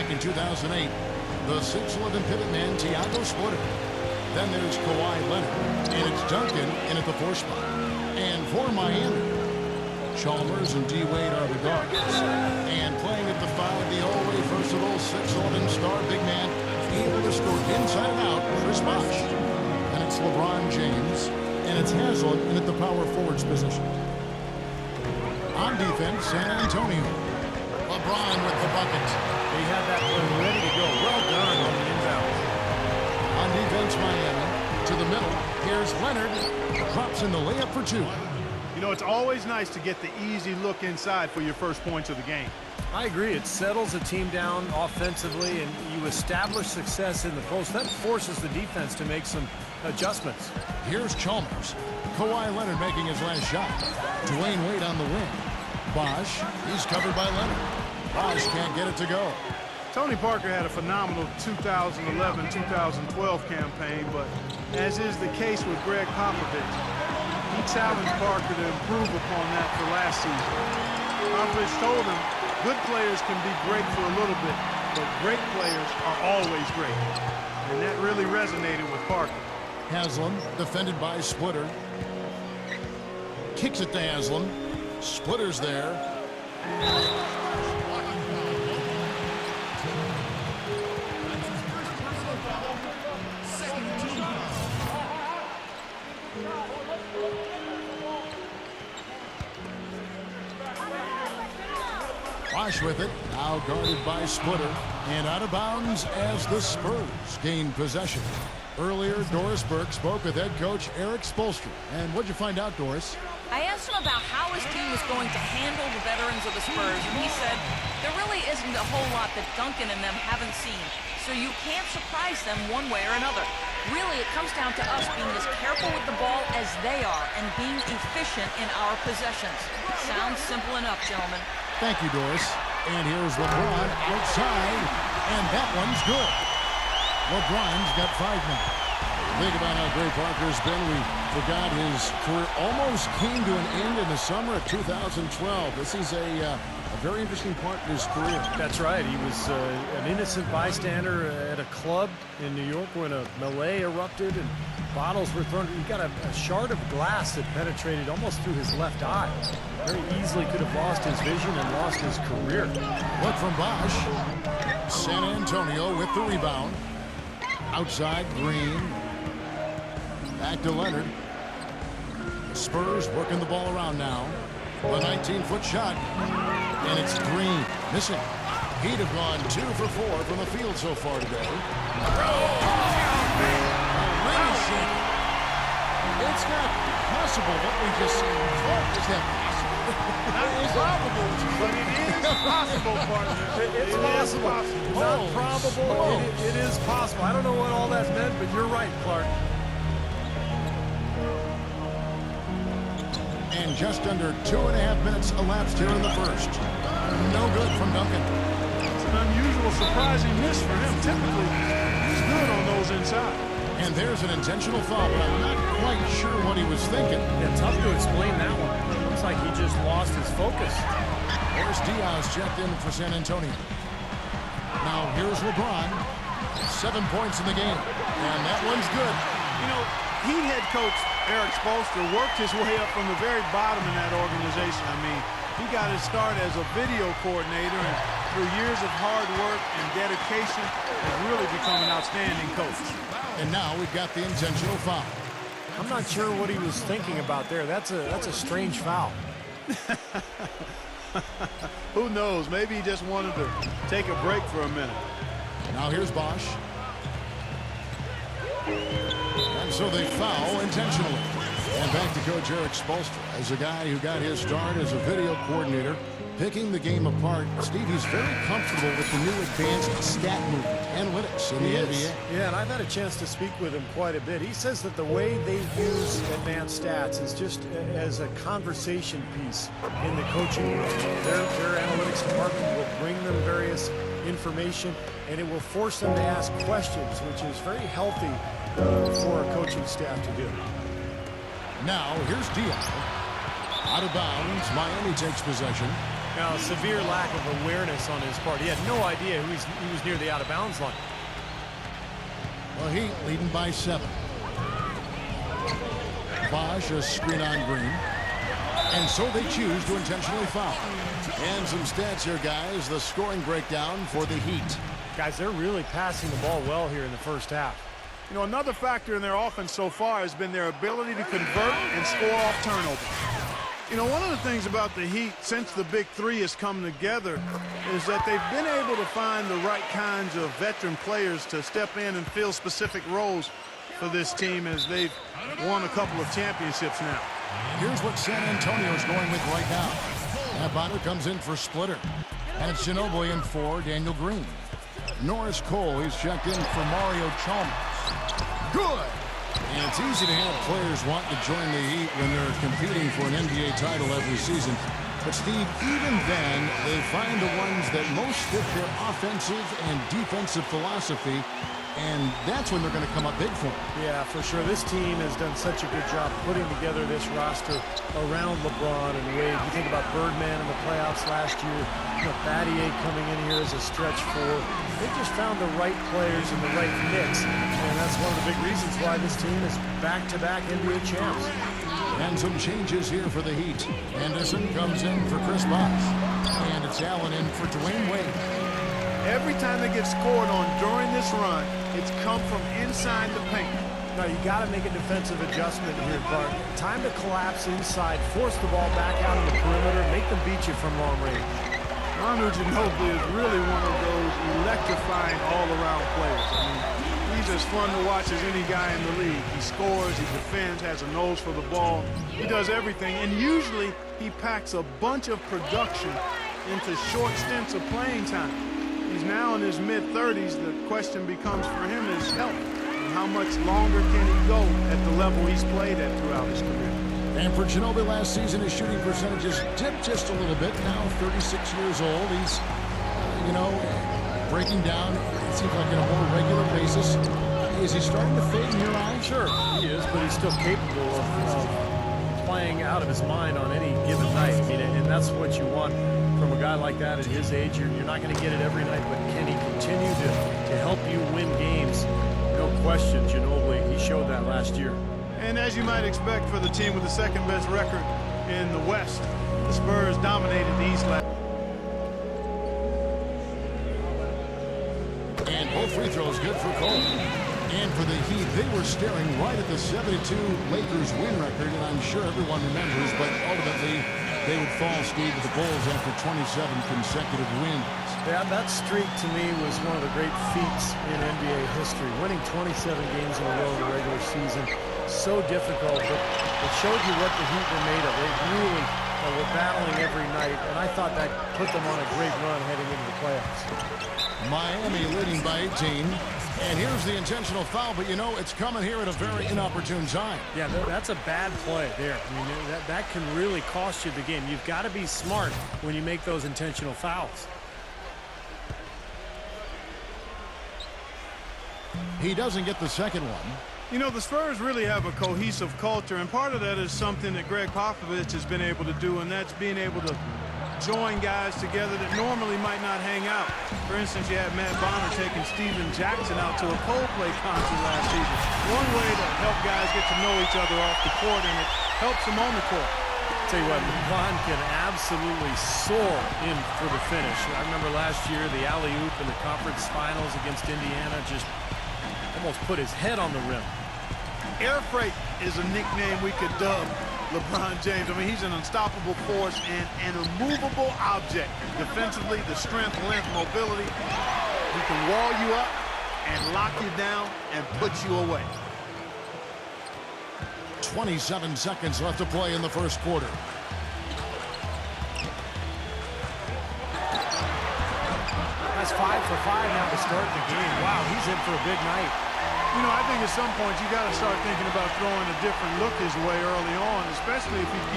back in 2008. The 6'11" pivot man, Tiago Splitter. Then there's Kawhi Leonard, and it's Duncan in at the 4 spot. And for Miami, Chalmers and D-Wade are the guards. And playing at the 5, the always versatile 6'11" star big man, able to score inside and out, Chris Bosh. And it's LeBron James, and it's Haslam in at the power forwards position. On defense, San Antonio. LeBron with the bucket. He had that one ready to go. Well done on the inbound. On defense, Miami. To the middle. Here's Leonard. Drops in the layup for 2. You know, it's always nice to get the easy look inside for your first points of the game. I agree. It settles a team down offensively, and you establish success in the post. That forces the defense to make some adjustments. Here's Chalmers. Kawhi Leonard making his last shot. Dwayne Wade on the wing. Bosh, he's covered by Leonard. Bosh can't get it to go. Tony Parker had a phenomenal 2011-2012 campaign, but as is the case with Greg Popovich, he challenged Parker to improve upon that for last season. Popovich told him, good players can be great for a little bit, but great players are always great. And that really resonated with Parker. Haslam, defended by Splitter. Kicks it to Haslam. Splitter's there. Bosh with it, now guarded by Splitter, and out of bounds as the Spurs gain possession. Earlier, Doris Burke spoke with head coach Eric Spoelstra. And what'd you find out, Doris? I asked him about how his team was going to handle the veterans of the Spurs, and he said there really isn't a whole lot that Duncan and them haven't seen, so you can't surprise them one way or another. Really, it comes down to us being as careful with the ball as they are and being efficient in our possessions. Sounds simple enough, gentlemen. Thank you, Doris. And here's LeBron outside, and that one's good. LeBron's got 5 now. Think about how great Parker's been. We forgot his career almost came to an end in the summer of 2012. This is a very interesting part of his career. That's right. He was an innocent bystander at a club in New York when a melee erupted and bottles were thrown. He got a shard of glass that penetrated almost through his left eye. Very easily could have lost his vision and lost his career. Look from Bosh. San Antonio with the rebound. Outside, Green. Back to Leonard. Spurs working the ball around now. A 19-foot shot. And it's Green missing. He'd have gone 2 for 4 from the field so far today. It's not possible what we just thought. Is that possible? Not probable, but it is possible, partner. It's possible. Not probable. It is possible. I don't know what all that meant, but you're right, Clark. And just under 2.5 minutes elapsed here in the first. No good from Duncan. It's an unusual, surprising miss for him. Typically, he's good on those inside. And there's an intentional foul, but I'm not quite sure what he was thinking. Yeah, tough to explain that one. It looks like he just lost his focus. There's Diaz checked in for San Antonio. Now here's LeBron. 7 points in the game. And that one's good. You know, Heat head coach Eric Spoelstra worked his way up from the very bottom in that organization. I mean, he got his start as a video coordinator, and through years of hard work and dedication, has really become an outstanding coach. And now we've got the intentional foul. I'm not sure what he was thinking about there. That's a strange foul. Who knows? Maybe he just wanted to take a break for a minute. Now here's Bosh. And so they foul intentionally. And back to Coach Eric Spoelstra. As a guy who got his start as a video coordinator, picking the game apart, Steve, he's very comfortable with the new advanced stat movement, analytics in the NBA. Yeah, and I've had a chance to speak with him quite a bit. He says that the way they use advanced stats is just as a conversation piece in the coaching room. Their analytics department will bring them various information, and it will force them to ask questions, which is very healthy for a coaching staff to do. Now, here's Diaz. Out of bounds, Miami takes possession. Now, a severe lack of awareness on his part. He had no idea he was near the out-of-bounds line. Well, Heat leading by 7. Bosch, a screen on Green. And so they choose to intentionally foul. And some stats here, guys. The scoring breakdown for the Heat. Guys, they're really passing the ball well here in the first half. You know, another factor in their offense so far has been their ability to convert and score off turnovers. You know, one of the things about the Heat since the Big Three has come together is that they've been able to find the right kinds of veteran players to step in and fill specific roles for this team as they've won a couple of championships now. Here's what San Antonio's going with right now. Bonner comes in for Splitter. And it's Ginobili in for Daniel Green. Norris Cole, he's checked in for Mario Chalmers. Good! And it's easy to have players want to join the Heat when they're competing for an NBA title every season. But, Steve, even then, they find the ones that most fit their offensive and defensive philosophy, and that's when they're going to come up big for them. Yeah, for sure. This team has done such a good job putting together this roster around LeBron and Wade. You think about Birdman in the playoffs last year, Battier coming in here as a stretch four. They just found the right players and the right mix, and that's one of the big reasons why this team is back-to-back NBA champs. And some changes here for the Heat. Anderson comes in for Chris Bosh. And it's Allen in for Dwayne Wade. Every time they get scored on during this run, it's come from inside the paint. Now, you got to make a defensive adjustment here, Clark. Time to collapse inside, force the ball back out on the perimeter, make them beat you from long range. Manu Ginobili is really one of those electrifying all-around players. I mean, he's as fun to watch as any guy in the league. He scores, he defends, has a nose for the ball. He does everything, and usually he packs a bunch of production into short stints of playing time. He's now in his mid-30s. The question becomes for him is health. And how much longer can he go at the level he's played at throughout his career? And for Ginobili last season, his shooting percentages dipped just a little bit. Now 36 years old. He's, breaking down, it seems like on a more regular basis. Is he starting to fade in your eyes? Sure, he is, but he's still capable of playing out of his mind on any given night. I mean, and that's what you want from a guy like that at his age. You're not going to get it every night, but can he continue to help you win games? No question, Ginobili, he showed that last year. And as you might expect for the team with the second-best record in the West, the Spurs dominated the East last. And both free throws good for Cole. And for the Heat, they were staring right at the 72 Lakers win record, and I'm sure everyone remembers, but ultimately they would fall, Steve, to the Bulls after 27 consecutive wins. Yeah, that streak to me was one of the great feats in NBA history. Winning 27 games in a row in the regular season, so difficult, but it showed you what the Heat were made of. They really were battling every night, and I thought that put them on a great run heading into the playoffs. Miami leading by 18. And here's the intentional foul, but it's coming here at a very inopportune time. Yeah, that's a bad play there. I mean, that can really cost you the game. You've got to be smart when you make those intentional fouls. He doesn't get the second one. You know, the Spurs really have a cohesive culture, and part of that is something that Greg Popovich has been able to do, and that's being able to join guys together that normally might not hang out. For instance, you had Matt Bonner taking Steven Jackson out to a Coldplay concert last season. One way to help guys get to know each other off the court, and it helps them on the court. Tell you what, LeBron can absolutely soar in for the finish. I remember last year the alley-oop in the conference finals against Indiana just almost put his head on the rim. Air freight is a nickname we could dub LeBron James. I mean, he's an unstoppable force and an immovable object. Defensively, the strength, length, mobility. He can wall you up and lock you down and put you away. 27 seconds left to play in the first quarter. That's 5 for 5 now to start the game. Wow, he's in for a big night. You know, I think at some point you got to start thinking about throwing a different look his way early on, especially if you keep